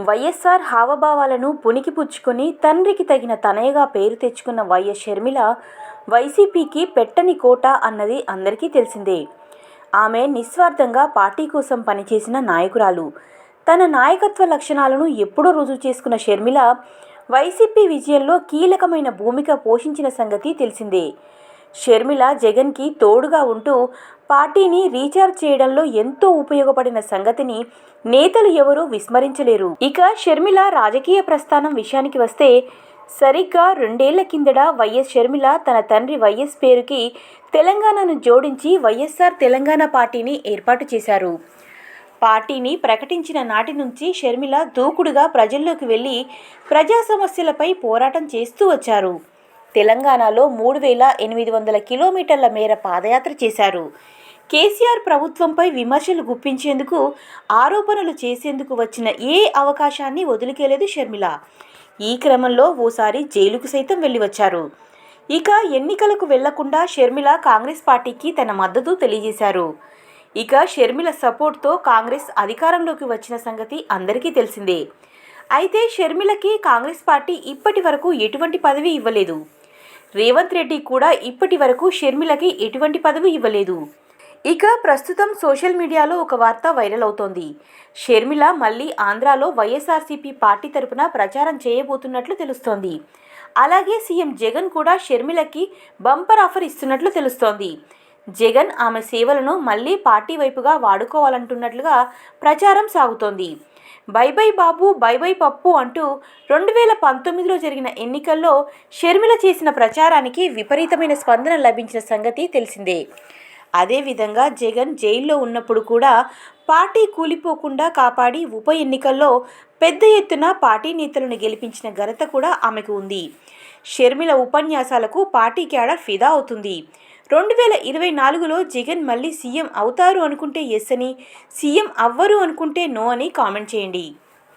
వైఎస్ఆర్ హావభావాలను పుణికిపుచ్చుకొని తండ్రికి తగిన తనయగా పేరు తెచ్చుకున్న వైఎస్ షర్మిల వైసీపీకి పెట్టని కోట అన్నది అందరికీ తెలిసిందే. ఆమె నిస్వార్థంగా పార్టీ కోసం పనిచేసిన నాయకురాలు. తన నాయకత్వ లక్షణాలను ఎప్పుడో రుజువు చేసుకున్న షర్మిల వైసీపీ విజయంలో కీలకమైన భూమిక పోషించిన సంగతి తెలిసిందే. షర్మిల జగన్కి తోడుగా ఉంటూ పార్టీని రీఛార్జ్ చేయడంలో ఎంతో ఉపయోగపడిన సంగతిని నేతలు ఎవరూ విస్మరించలేరు. ఇక షర్మిల రాజకీయ ప్రస్థానం విషయానికి వస్తే సరిగ్గా 2 ఏళ్ల కిందట వైఎస్ షర్మిల తన తండ్రి వైఎస్ పేరుకి తెలంగాణను జోడించి వైఎస్ఆర్ తెలంగాణ పార్టీని ఏర్పాటు చేశారు. పార్టీని ప్రకటించిన నాటి నుంచి షర్మిల దూకుడుగా ప్రజల్లోకి వెళ్లి ప్రజా సమస్యలపై పోరాటం చేస్తూ వచ్చారు. తెలంగాణలో 3800 కిలోమీటర్ల మేర పాదయాత్ర చేశారు. కేసీఆర్ ప్రభుత్వంపై విమర్శలు గుప్పించేందుకు, ఆరోపణలు చేసేందుకు వచ్చిన ఏ అవకాశాన్ని వదిలికేలేదు షర్మిల. ఈ క్రమంలో ఓసారి జైలుకు సైతం వెళ్లి వచ్చారు. ఇక ఎన్నికలకు వెళ్లకుండా షర్మిల కాంగ్రెస్ పార్టీకి తన మద్దతు తెలియజేశారు. ఇక షర్మిల సపోర్ట్తో కాంగ్రెస్ అధికారంలోకి వచ్చిన సంగతి అందరికీ తెలిసిందే. అయితే షర్మిలకి కాంగ్రెస్ పార్టీ ఇప్పటి వరకు ఎటువంటి పదవి ఇవ్వలేదు. రేవంత్ రెడ్డి కూడా ఇప్పటి వరకు షర్మిలకి ఎటువంటి పదవి ఇవ్వలేదు. ఇక ప్రస్తుతం సోషల్ మీడియాలో ఒక వార్త వైరల్ అవుతోంది. షర్మిల మళ్ళీ ఆంధ్రాలో వైఎస్ఆర్సీపీ పార్టీ తరపున ప్రచారం చేయబోతున్నట్లు తెలుస్తోంది. అలాగే సీఎం జగన్ కూడా షర్మిలకి బంపర్ ఆఫర్ ఇస్తున్నట్లు తెలుస్తోంది. జగన్ ఆమె సేవలను మళ్ళీ పార్టీ వైపుగా వాడుకోవాలంటున్నట్లుగా ప్రచారం సాగుతోంది. By by Babu, by by పప్పు అంటూ 2019లో జరిగిన ఎన్నికల్లో షర్మిల చేసిన ప్రచారానికి విపరీతమైన స్పందన లభించిన సంగతి తెలిసిందే. అదేవిధంగా జగన్ జైల్లో ఉన్నప్పుడు కూడా పార్టీ కూలిపోకుండా కాపాడి ఉప ఎన్నికల్లో పెద్ద ఎత్తున పార్టీ నేతలను గెలిపించిన ఘనత కూడా ఆమెకు ఉంది. షర్మిల ఉపన్యాసాలకు పార్టీ క్యాడర్ ఫిదా అవుతుంది. 2024లో జగన్ మళ్ళీ సీఎం అవుతారు అనుకుంటే ఎస్ అని, సీఎం అవ్వరు అనుకుంటే నో అని కామెంట్ చేయండి.